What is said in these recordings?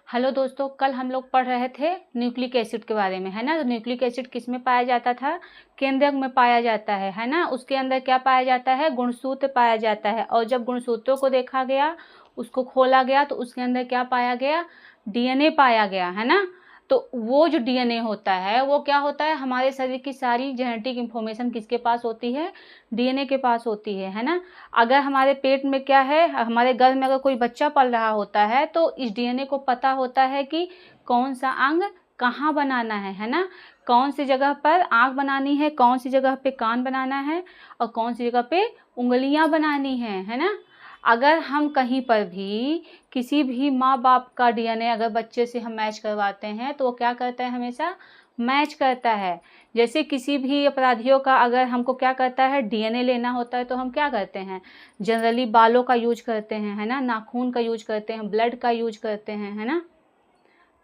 Hello दोस्तों, कल हम लोग पढ़ रहे थे न्यूक्लिक एसिड के बारे में, है ना। तो न्यूक्लिक एसिड किस में पाया जाता था? केंद्रक में पाया जाता है ना। उसके अंदर क्या पाया जाता है? गुणसूत्र पाया जाता है। और जब गुणसूत्रों को देखा गया, उसको खोला गया, तो उसके अंदर क्या पाया गया? डीएनए पाया गया, है ना। तो वो जो डीएनए होता है वो क्या होता है? हमारे शरीर की सारी जेनेटिक इंफॉर्मेशन किसके पास होती है? डीएनए के पास होती है ना। अगर हमारे पेट में क्या है, हमारे गर्भ में अगर कोई बच्चा पल रहा होता है तो इस डीएनए को पता होता है कि कौन सा अंग कहाँ बनाना है ना। कौन सी जगह पर आँख बनानी है, कौन सी जगह पे कान बनाना है, और कौन सी जगह पे उंगलियां बनानी है ना। अगर हम कहीं पर भी किसी भी माँ बाप का डीएनए अगर बच्चे से हम मैच करवाते हैं तो वो क्या करता है? हमेशा मैच करता है। जैसे किसी भी अपराधियों का अगर हमको क्या करता है? डीएनए लेना होता है तो हम क्या करते हैं? जनरली बालों का यूज करते हैं, है ना, नाखून का यूज करते हैं, ब्लड का यूज करते हैं, है ना।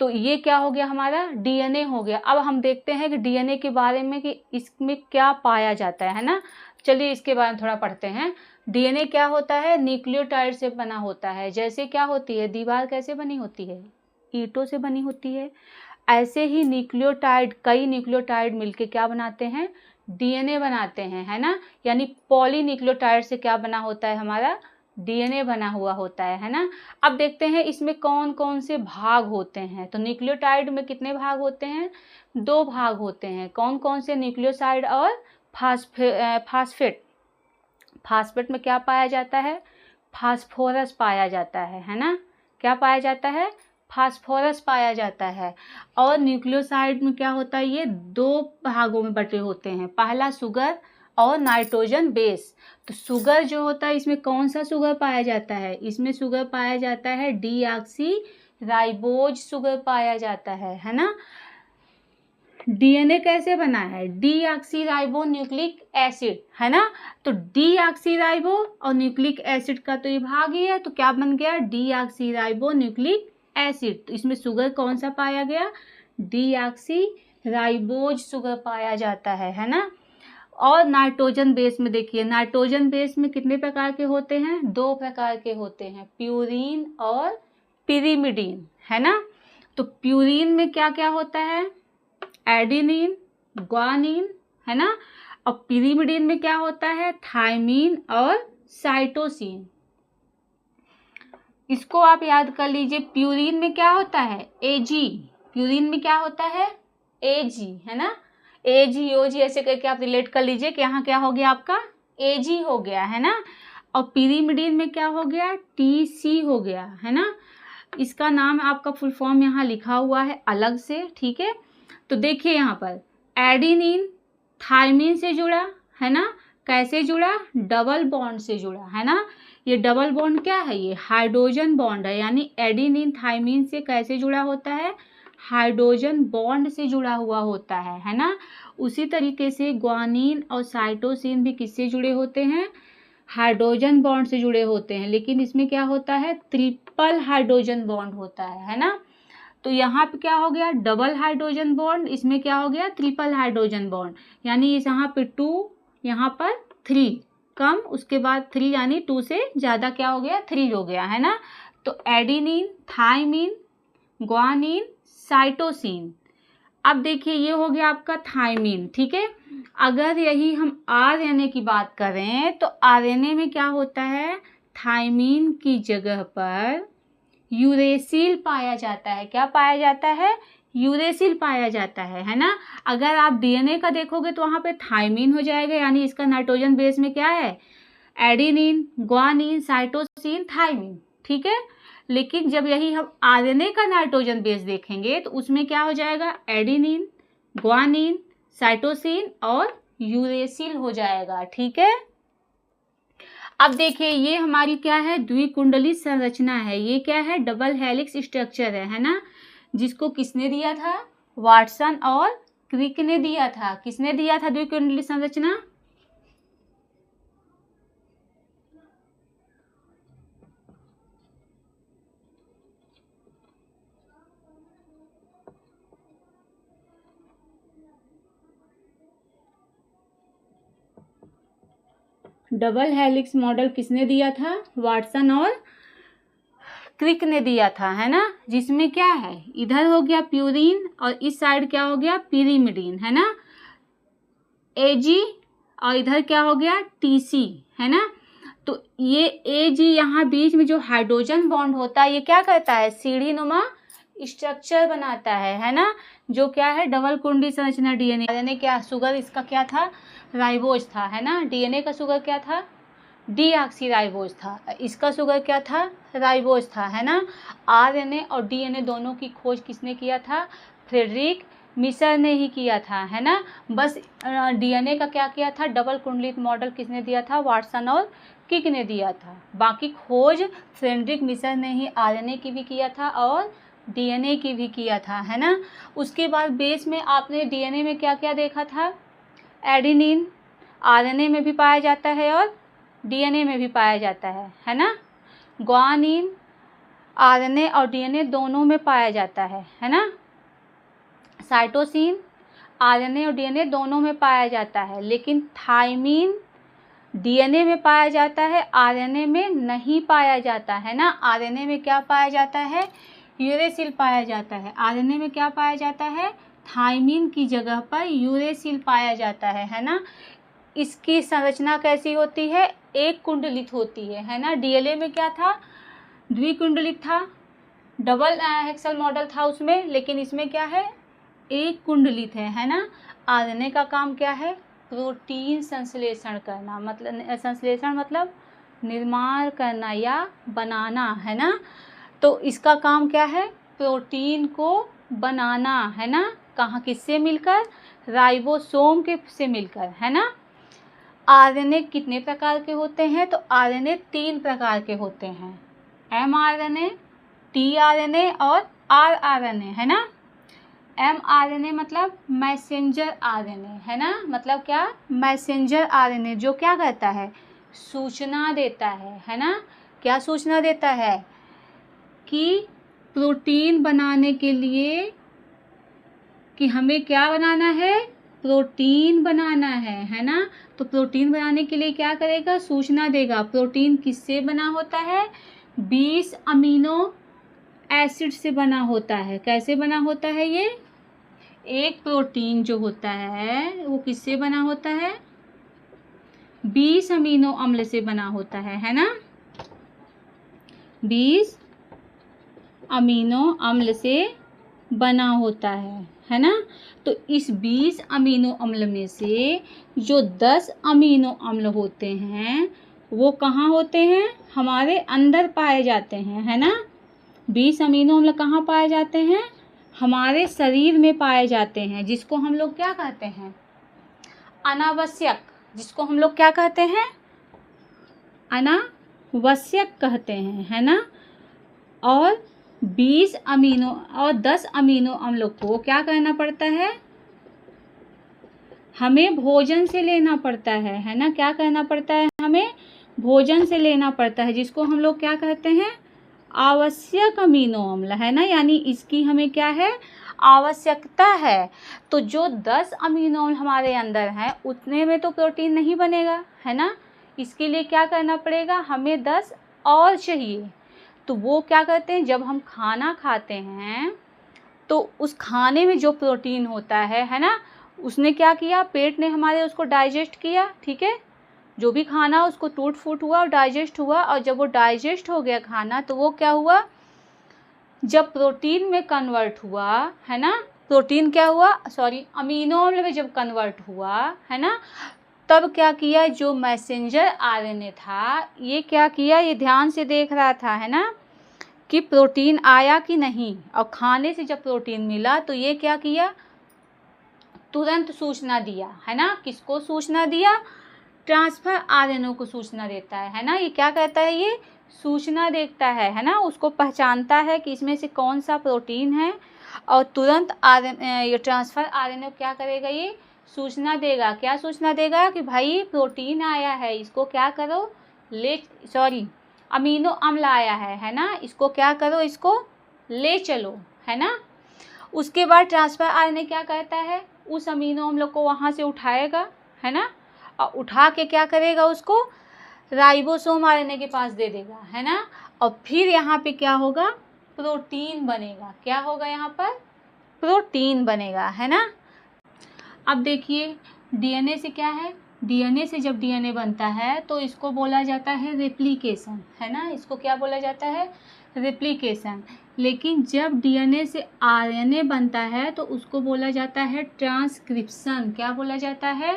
तो ये क्या हो गया? हमारा डीएनए हो गया। अब हम देखते हैं कि डीएनए के बारे में कि इसमें क्या पाया जाता है ना। चलिए इसके बारे में थोड़ा पढ़ते हैं। डीएनए क्या होता है? न्यूक्लियोटाइड से बना होता है। जैसे क्या होती है? दीवार कैसे बनी होती है? ईंटों से बनी होती है। ऐसे ही न्यूक्लियोटाइड, कई न्यूक्लियोटाइड मिलके क्या बनाते हैं? डीएनए बनाते हैं, है ना। यानी पॉलीन्यूक्लियोटाइड से क्या बना होता है? हमारा डीएनए बना हुआ होता है ना। अब देखते हैं इसमें कौन कौन से भाग होते हैं। तो न्यूक्लियोटाइड में कितने भाग होते हैं? 2 भाग होते हैं। कौन कौन से? न्यूक्लियोसाइड और फास्फेट। फास्फेट में क्या पाया जाता है? फास्फोरस पाया जाता है ना। क्या पाया जाता है? फास्फोरस पाया जाता है। और न्यूक्लियोसाइड में क्या होता है? ये 2 भागों में बटे होते हैं। पहला शुगर और नाइट्रोजन बेस। तो शुगर जो होता है, इसमें कौन सा शुगर पाया जाता है? इसमें शुगर पाया जाता है डीऑक्सी राइबोज शुगर पाया जाता है ना। डीएनए कैसे बना है? डीऑक्सीराइबो न्यूक्लिक एसिड, है ना। तो डीऑक्सीराइबो और न्यूक्लिक एसिड का तो ये भाग ही है, तो क्या बन गया? Deoxyribo nucleic acid. तो इसमें शुगर कौन सा पाया गया? डीऑक्सीराइबोज शुगर पाया जाता है ना। और नाइट्रोजन बेस में देखिए, नाइट्रोजन बेस में कितने प्रकार के होते हैं? 2 प्रकार के होते हैं, प्यूरीन और पिरिमिडीन, है ना। तो प्यूरीन में क्या क्या होता है? एडिनिन, ग्वानिन, है ना। और पिरिमिडीन में क्या होता है? थायमीन और साइटोसिन। इसको आप याद कर लीजिए। प्यूरीन में क्या होता है? एजी। प्यूरीन में क्या होता है? एजी, है ना। एजी ओजी ऐसे करके आप रिलेट कर लीजिए कि यहाँ क्या हो गया आपका? एजी हो गया, है ना। और पिरिमिडीन में क्या हो गया? टीसी हो गया, है ना। इसका नाम आपका फुल फॉर्म यहाँ लिखा हुआ है अलग से, ठीक है। तो देखिए यहाँ पर एडिनिन थायमीन से जुड़ा, है ना। कैसे जुड़ा? डबल बॉन्ड से जुड़ा, है ना। ये डबल बॉन्ड क्या है? ये हाइड्रोजन बॉन्ड है। यानी एडिनिन थायमीन से कैसे जुड़ा होता है? हाइड्रोजन बॉन्ड से जुड़ा हुआ होता है ना। उसी तरीके से ग्वानिन और साइटोसिन भी किससे जुड़े होते हैं? हाइड्रोजन बॉन्ड से जुड़े होते हैं। लेकिन इसमें क्या होता है? ट्रिपल हाइड्रोजन बॉन्ड होता है ना। तो यहाँ पे क्या हो गया? Double hydrogen bond. इसमें क्या हो गया? Triple hydrogen bond. यानी इस यहाँ पे 2, यहाँ पर 3 कम, उसके बाद 3 यानी 2 से ज़्यादा क्या हो गया? 3 हो गया, है ना। तो एडिनिन, थायमीन, ग्वानिन, साइटोसिन। अब देखिए ये हो गया आपका थायमीन, ठीक है। अगर यही हम आरएनए की बात करें तो आरएनए में क्या होता है? थायमीन की जगह पर यूरेसिल पाया जाता है। क्या पाया जाता है? यूरेसिल पाया जाता है ना। अगर आप डीएनए का देखोगे तो वहाँ पे थायमीन हो जाएगा। यानी इसका नाइट्रोजन बेस में क्या है? एडिनिन, ग्वानिन, साइटोसिन, थायमीन, ठीक है। लेकिन जब यही हम आरएनए का नाइट्रोजन बेस देखेंगे तो उसमें क्या हो जाएगा? एडिनिन, ग्वानिन, साइटोसिन और यूरेसिल हो जाएगा, ठीक है। अब देखिए ये हमारी क्या है? द्विकुंडली संरचना है। ये क्या है? डबल हेलिक्स स्ट्रक्चर है ना। जिसको किसने दिया था? वाटसन और क्रिक ने दिया था। किसने दिया था द्विकुंडली संरचना? डबल हेलिक्स मॉडल किसने दिया था? वाटसन और क्रिक ने दिया था, है ना, जिसमें क्या है, इधर हो गया प्यूरिन और इस साइड क्या हो गया, पिरिमिडीन, है ना, एजी, और इधर क्या हो गया, टीसी, है ना। तो ये एजी यहाँ बीच में जो हाइड्रोजन बॉन्ड होता है ये क्या करता है, सीढ़ी नुमा स्ट्रक्चर बनाता है ना, जो क्या है, डबल कुंडी संरचना डीएनए। क्या शुगर इसका क्या था, राइबोज था, है ना। डीएनए का शुगर क्या था, डीऑक्सीराइबोज था। इसका शुगर क्या था, राइबोज था, है ना। आरएनए और डीएनए दोनों की खोज किसने किया था, फ्रेडरिक मिशर ने ही किया था, है ना। बस डीएनए का क्या किया था, डबल कुंडलित मॉडल किसने दिया था, वाटसन और किक ने दिया था। बाकी खोज फ्रेडरिक मिशर ने ही आरएनए की भी किया था और डीएनए की भी किया था, है ना। उसके बाद बेस में आपने डीएनए में क्या क्या देखा था, एडेनिन आरएनए में भी पाया जाता है और डीएनए में भी पाया जाता है ना। ग्वानिन आरएनए और डीएनए दोनों में पाया जाता है ना। साइटोसिन आरएनए और डीएनए दोनों में पाया जाता है, लेकिन थायमिन डीएनए में पाया जाता है, आरएनए में नहीं पाया जाता है ना। आरएनए में क्या पाया जाता है, यूरेसिल पाया जाता है। आरएनए में क्या पाया जाता है, थायमिन की जगह पर यूरेसिल पाया जाता है ना। इसकी संरचना कैसी होती है, एक कुंडलित होती है ना। डीएनए में क्या था, द्विकुंडलित था, डबल हेक्सल मॉडल था उसमें, लेकिन इसमें क्या है, एक कुंडलित है ना। आरएनए का काम क्या है, प्रोटीन संश्लेषण करना, मतलब संश्लेषण मतलब निर्माण करना या बनाना, है ना। तो इसका काम क्या है, प्रोटीन को बनाना, है ना। कहाँ, किससे मिलकर, राइबोसोम के से मिलकर, है ना। आरएनए कितने प्रकार के होते हैं, तो आरएनए 3 प्रकार के होते हैं, एमआरएनए, टीआरएनए और आरआरएनए, है ना। एमआरएनए मतलब मैसेंजर आरएनए, है ना, मतलब क्या, मैसेंजर आरएनए, जो क्या करता है, सूचना देता है ना। क्या सूचना देता है, कि प्रोटीन बनाने के लिए, कि हमें क्या बनाना है, प्रोटीन बनाना है ना। तो प्रोटीन बनाने के लिए क्या करेगा, सूचना देगा। प्रोटीन किससे बना होता है, 20 अमीनो एसिड से बना होता है। कैसे बना होता है ये, एक प्रोटीन जो होता है वो किससे बना होता है, 20 अमीनो अम्ल से बना होता है ना। 20 अमीनो अम्ल से बना होता है ना। तो इस 20 अमीनो अम्ल में से जो 10 अमीनो अम्ल होते हैं वो कहाँ होते हैं, हमारे अंदर पाए जाते हैं, है ना। 20 अमीनो अम्ल कहाँ पाए जाते हैं, हमारे शरीर में पाए जाते हैं, जिसको हम लोग क्या कहते हैं, अनावश्यक, जिसको हम लोग क्या कहते हैं, अनावश्यक कहते हैं, है ना। और 20 अमीनो और 10 अमीनो अम्ल को क्या करना पड़ता है, हमें भोजन से लेना पड़ता है ना। क्या करना पड़ता है, हमें भोजन से लेना पड़ता है, जिसको हम लोग क्या कहते हैं, आवश्यक अमीनो अम्ल, है ना। यानी इसकी हमें क्या है, आवश्यकता है। तो जो 10 अमीनो अम्ल हमारे अंदर हैं उतने में तो प्रोटीन नहीं बनेगा, है ना। इसके लिए क्या करना पड़ेगा, हमें 10 और चाहिए। तो वो क्या करते हैं, जब हम खाना खाते हैं तो उस खाने में जो प्रोटीन होता है ना, उसने क्या किया, पेट ने हमारे उसको डाइजेस्ट किया, ठीक है। जो भी खाना उसको टूट फूट हुआ और डाइजेस्ट हुआ, और जब वो डाइजेस्ट हो गया खाना तो वो क्या हुआ, जब प्रोटीन में कन्वर्ट हुआ, है ना, प्रोटीन क्या हुआ, सॉरी, अमीनो अम्ल में जब कन्वर्ट हुआ, है ना, तब क्या किया, जो मैसेंजर आरएनए था ये क्या किया, ये ध्यान से देख रहा था, है ना, कि प्रोटीन आया कि नहीं। और खाने से जब प्रोटीन मिला तो ये क्या किया, तुरंत सूचना दिया, है ना। किसको सूचना दिया, ट्रांसफर आरएनए को सूचना देता है ना। ये क्या कहता है, ये सूचना देता है ना, उसको पहचानता है कि इसमें से कौन सा प्रोटीन है, और तुरंत ये ट्रांसफर आरएनए क्या करेगा, ये सूचना देगा। क्या सूचना देगा, कि भाई प्रोटीन आया है, इसको क्या करो, अमीनो अम्ल आया है ना, इसको क्या करो, इसको ले चलो, है ना। उसके बाद ट्रांसफर आरएनए क्या कहता है, उस अमीनो अम्ल को वहाँ से उठाएगा, है ना, और उठा के क्या करेगा, उसको राइबोसोम आरएनए के पास दे देगा, है ना। और फिर यहाँ पे क्या होगा, प्रोटीन बनेगा। क्या होगा यहाँ पर, प्रोटीन बनेगा, है ना। अब देखिए डीएनए से क्या है, डीएनए से जब डीएनए बनता है तो इसको बोला जाता है रेप्लिकेशन, है ना, इसको क्या बोला जाता है, रेप्लिकेशन। लेकिन जब डीएनए से आरएनए बनता है तो उसको बोला जाता है ट्रांसक्रिप्शन। क्या बोला जाता है,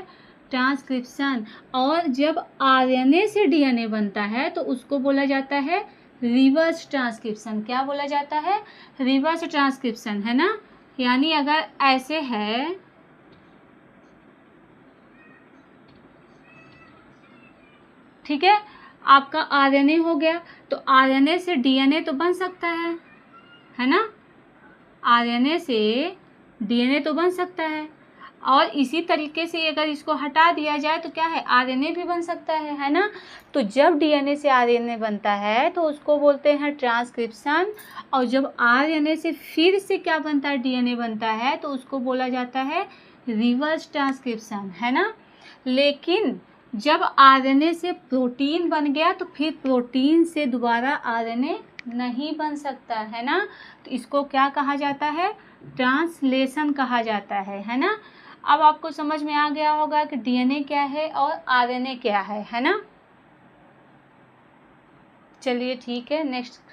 ट्रांसक्रिप्शन। और जब आरएनए से डीएनए बनता है तो उसको बोला जाता है रिवर्स ट्रांसक्रिप्शन। क्या बोला जाता है, रिवर्स ट्रांसक्रिप्शन, है ना। यानी अगर ऐसे है, ठीक है, आपका आरएनए हो गया तो आरएनए से डीएनए तो बन सकता है ना, आरएनए से डीएनए तो बन सकता है। और इसी तरीके से अगर इसको हटा दिया जाए तो क्या है, आरएनए भी बन सकता है ना। तो जब डीएनए से आरएनए बनता है तो उसको बोलते हैं ट्रांसक्रिप्शन। और जब आरएनए से फिर से क्या बनता है, डीएनए बनता है, तो उसको बोला जाता है रिवर्स ट्रांसक्रिप्शन, है ना। लेकिन जब आरएनए से प्रोटीन बन गया तो फिर प्रोटीन से दोबारा आरएनए नहीं बन सकता, है ना। तो इसको क्या कहा जाता है, ट्रांसलेशन कहा जाता है ना। अब आपको समझ में आ गया होगा कि डीएनए क्या है और आरएनए क्या है ना। चलिए ठीक है, नेक्स्ट